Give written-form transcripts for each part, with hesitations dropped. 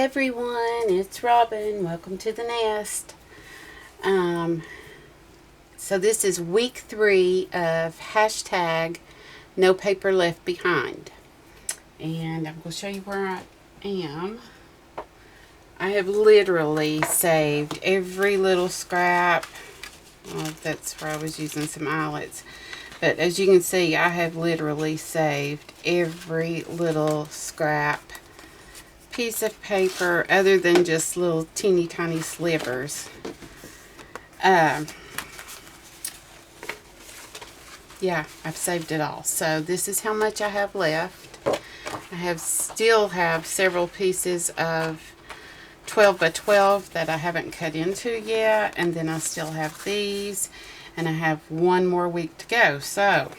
everyone, it's Robin. Welcome to the nest. So this is week 3 of hashtag no paper left behind. And I'm going to show you where I am. I have literally saved every little scrap. Well, that's where I was using some eyelets. But as you can see, I have literally saved every little scrap piece of paper other than just little teeny tiny slivers. Yeah, I've saved it all. So this is how much I have left. I still have several pieces of 12 by 12 that I haven't cut into yet, and then I still have these, and I have one more week to go. So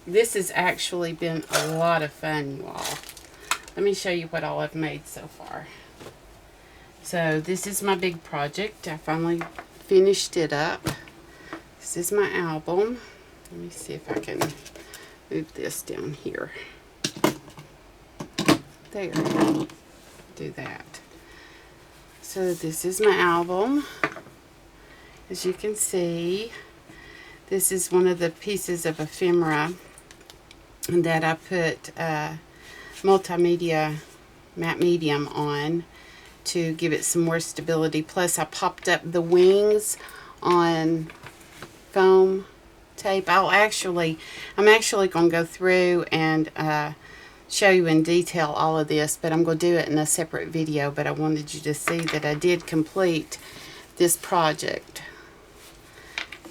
this has actually been a lot of fun, you all. Let me show you what all I've made so far. So this is my big project. I finally finished it up. This is my album. Let me see if I can move this down here. There. Do that. So this is my album. As you can see, this is one of the pieces of ephemera that I put multimedia matte medium on to give it some more stability. Plus I popped up the wings on foam tape. I'm actually going to go through and show you in detail all of this, but I'm going to do it in a separate video. But I wanted you to see that I did complete this project.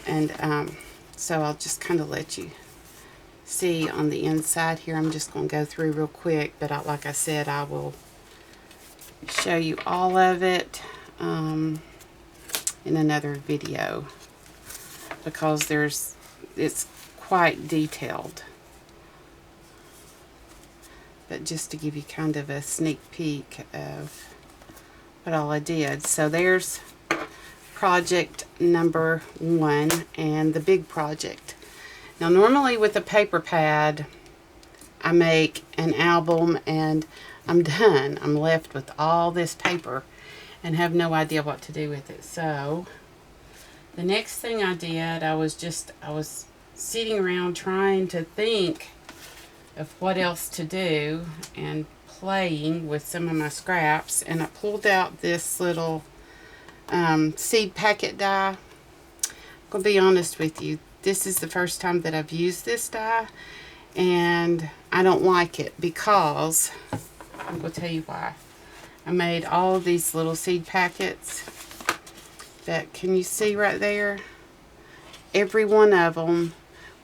And so I'll just kind of let you see on the inside here. I'm just going to go through real quick, but like I said, I will show you all of it in another video, because it's quite detailed. But just to give you kind of a sneak peek of what all I did. So there's project number 1 and the big project. Now normally with a paper pad I make an album and I'm done. I'm left with all this paper and have no idea what to do with it. So the next thing I did, I was sitting around trying to think of what else to do and playing with some of my scraps, and I pulled out this little seed packet die. I'm going to be honest with you, this is the first time that I've used this die, and I don't like it because I'm going to tell you why. I made all of these little seed packets, but can you see right there? Every one of them,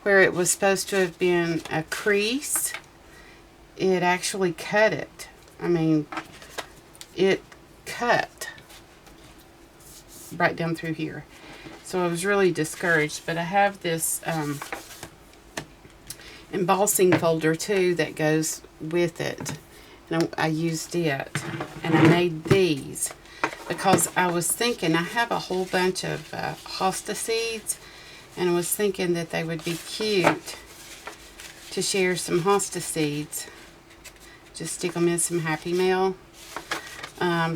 where it was supposed to have been a crease, it actually cut it. I mean, it cut right down through here. So I was really discouraged, but I have this embossing folder too that goes with it. And I used it, and I made these because I was thinking I have a whole bunch of hosta seeds, and I was thinking that they would be cute to share some hosta seeds. Just stick them in some Happy Mail.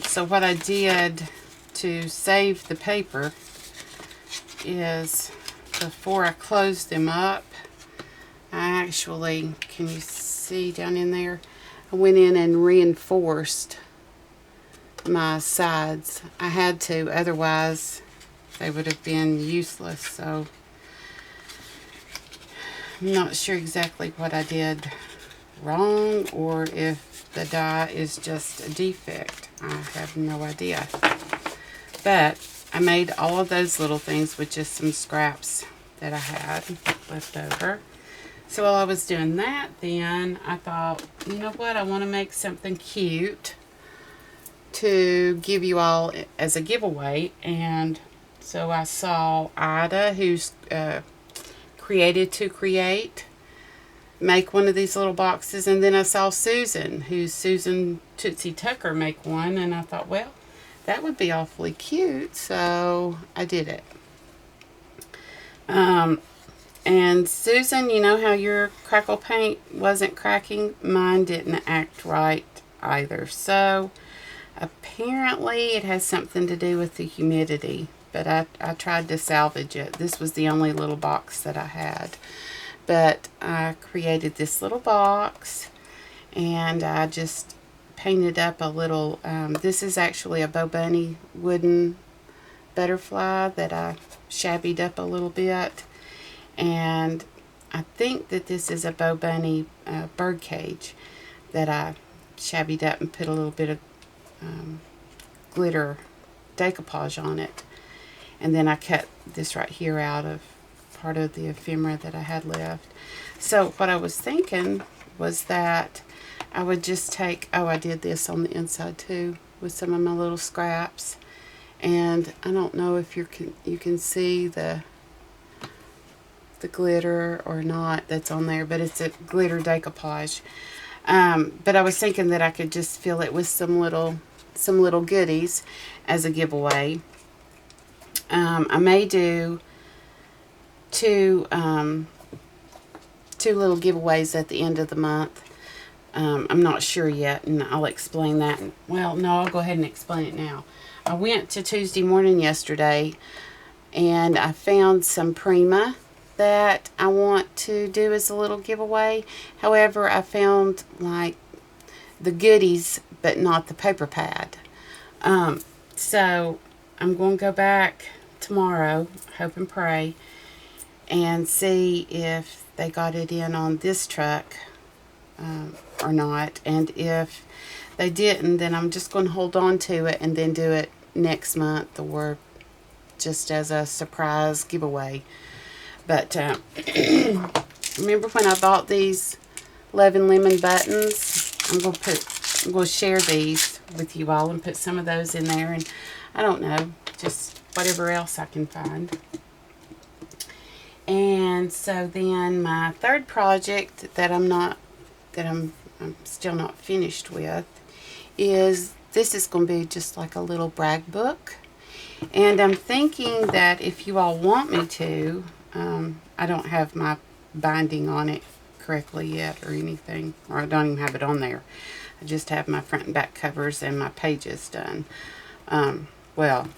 So what I did to save the paper is, before I closed them up, I actually, can you see down in there? I went in and reinforced my sides. I had to, otherwise they would have been useless. So I'm not sure exactly what I did wrong, or if the die is just a defect. I have no idea. But I made all of those little things with just some scraps that I had left over. So while I was doing that, then I thought, you know what, I want to make something cute to give you all as a giveaway. And so I saw Ida, who's Created to Create, make one of these little boxes, and then I saw Susan Tootsie Tucker, make one, and I thought, well, that would be awfully cute, so I did it. And Susan, you know how your crackle paint wasn't cracking? Mine didn't act right either. So apparently it has something to do with the humidity. But I tried to salvage it. This was the only little box that I had. But I created this little box, and I just painted up a little, this is actually a Bo Bunny wooden butterfly that I shabbied up a little bit. And I think that this is a Bo Bunny bird cage that I shabbied up and put a little bit of glitter decoupage on it. And then I cut this right here out of part of the ephemera that I had left. So what I was thinking was that I would just take, oh, I did this on the inside too with some of my little scraps. And I don't know if you can see the glitter or not that's on there, but it's a glitter decoupage. But I was thinking that I could just fill it with some little goodies as a giveaway. I may do two little giveaways at the end of the month. I'm not sure yet, and I'll explain that. Well, no, I'll go ahead and explain it now. I went to Tuesday morning yesterday, and I found some Prima that I want to do as a little giveaway. However, I found like the goodies, but not the paper pad. So I'm going to go back tomorrow, hope and pray, and see if they got it in on this truck or not. And if they didn't, then I'm just going to hold on to it and then do it next month, or just as a surprise giveaway. But remember when I bought these Love and Lemon buttons? I'm going to share these with you all and put some of those in there, and I don't know, just whatever else I can find. And so then my third project that I'm still not finished with is, this is going to be just like a little brag book. And I'm thinking that if you all want me to, I don't have my binding on it correctly yet or anything, or I don't even have it on there. I just have my front and back covers and my pages done. Well,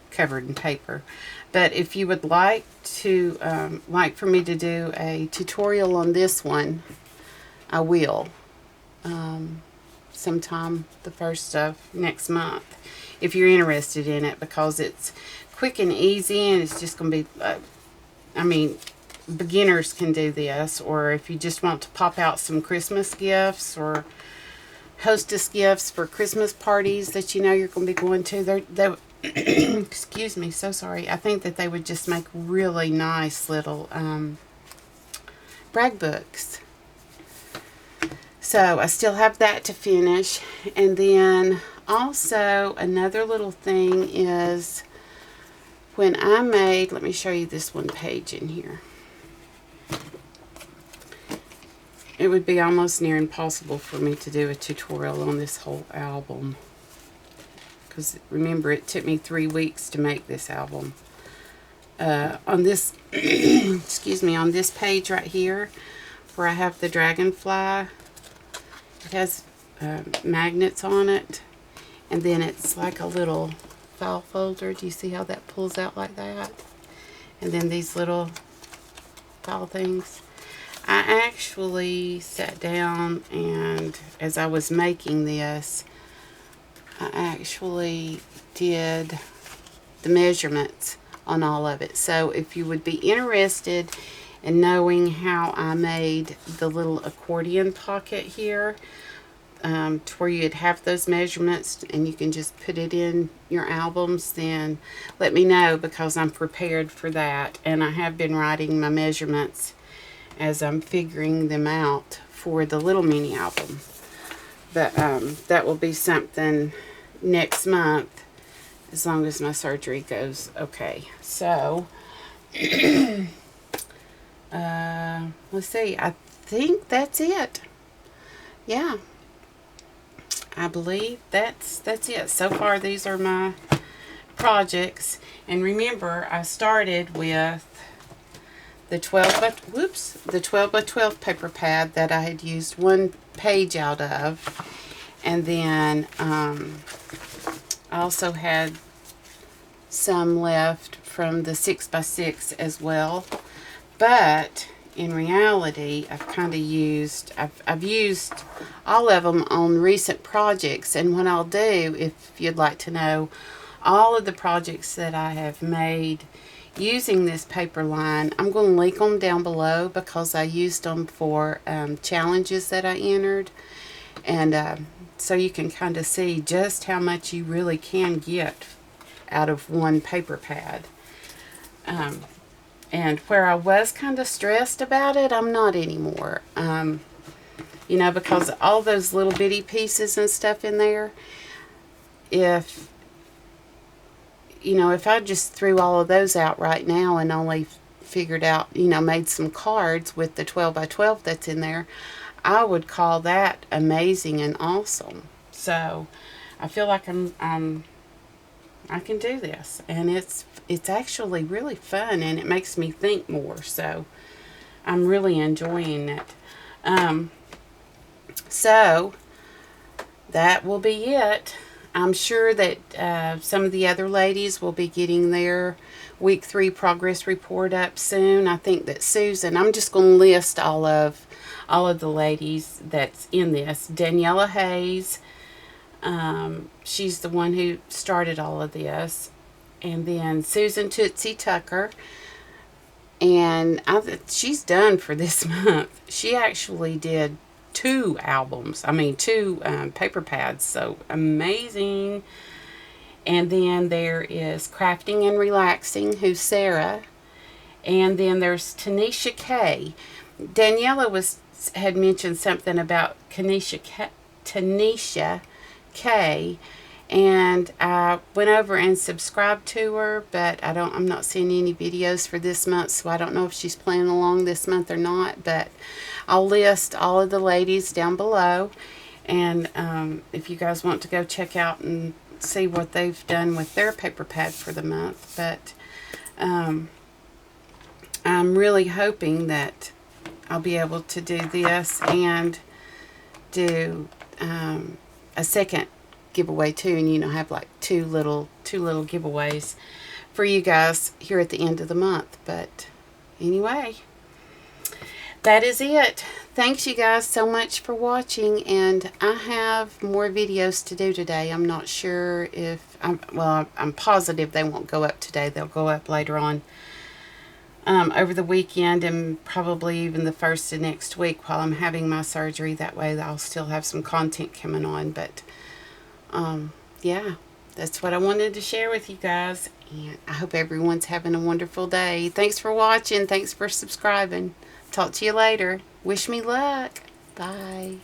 covered in paper. But if you would like to, like for me to do a tutorial on this one, I will. Sometime the first of next month, if you're interested in it, because it's quick and easy, and it's just going to be, I mean, beginners can do this, or if you just want to pop out some Christmas gifts or hostess gifts for Christmas parties that you know you're going to be going to, they excuse me, so sorry. I think that they would just make really nice little brag books. So I still have that to finish. And then also another little thing is when I made, let me show you this one page in here. It would be almost near impossible for me to do a tutorial on this whole album. Because remember, it took me 3 weeks to make this album. On this, excuse me, on this page right here, where I have the dragonfly, it has magnets on it, and then it's like a little file folder. Do you see how that pulls out like that? And then these little file things. I actually sat down, and as I was making this, I actually did the measurements on all of it. So if you would be interested in knowing how I made the little accordion pocket here, to where you'd have those measurements and you can just put it in your albums, then let me know, because I'm prepared for that. And I have been writing my measurements as I'm figuring them out for the little mini album. But that will be something next month, as long as my surgery goes okay. So let's see, I think that's it. Yeah, I believe that's it. So far, these are my projects. And remember, I started with the 12 by 12 paper pad that I had used one page out of. And then I also had some left from the 6 by 6 as well. But in reality, I've used all of them on recent projects. And what I'll do, if you'd like to know all of the projects that I have made using this paper line, I'm going to link them down below because I used them for challenges that I entered. And so you can kind of see just how much you really can get out of one paper pad. And where I was kind of stressed about it, I'm not anymore. You know, because all those little bitty pieces and stuff in there, if I just threw all of those out right now and only figured out, made some cards with the 12 by 12 that's in there, I would call that amazing and awesome. So I feel like I can do this, and it's actually really fun, and it makes me think more. So I'm really enjoying it. So that will be it. I'm sure that some of the other ladies will be getting their week 3 progress report up soon. I think that Susan, I'm just going to list all of the ladies that's in this. Daniela Hayes, she's the one who started all of this. And then Susan Tootsie Tucker, and she's done for this month. She actually did 2 albums. 2 paper pads. So amazing. And then there is Crafting and Relaxing, who's Sarah. And then there's Tanisha K. Daniela had mentioned something about Tanisha K. And I went over and subscribed to her, but I'm not seeing any videos for this month, so I don't know if she's playing along this month or not. But I'll list all of the ladies down below, and if you guys want to go check out and see what they've done with their paper pad for the month. But I'm really hoping that I'll be able to do this and do a second giveaway too, and have like two little giveaways for you guys here at the end of the month. But anyway, that is it. Thanks you guys so much for watching, and I have more videos to do today. I'm not sure if I'm positive they won't go up today. They'll go up later on over the weekend, and probably even the first of next week while I'm having my surgery. That way I'll still have some content coming on. But yeah, that's what I wanted to share with you guys, and I hope everyone's having a wonderful day. Thanks for watching. Thanks for subscribing. Talk to you later. Wish me luck. Bye.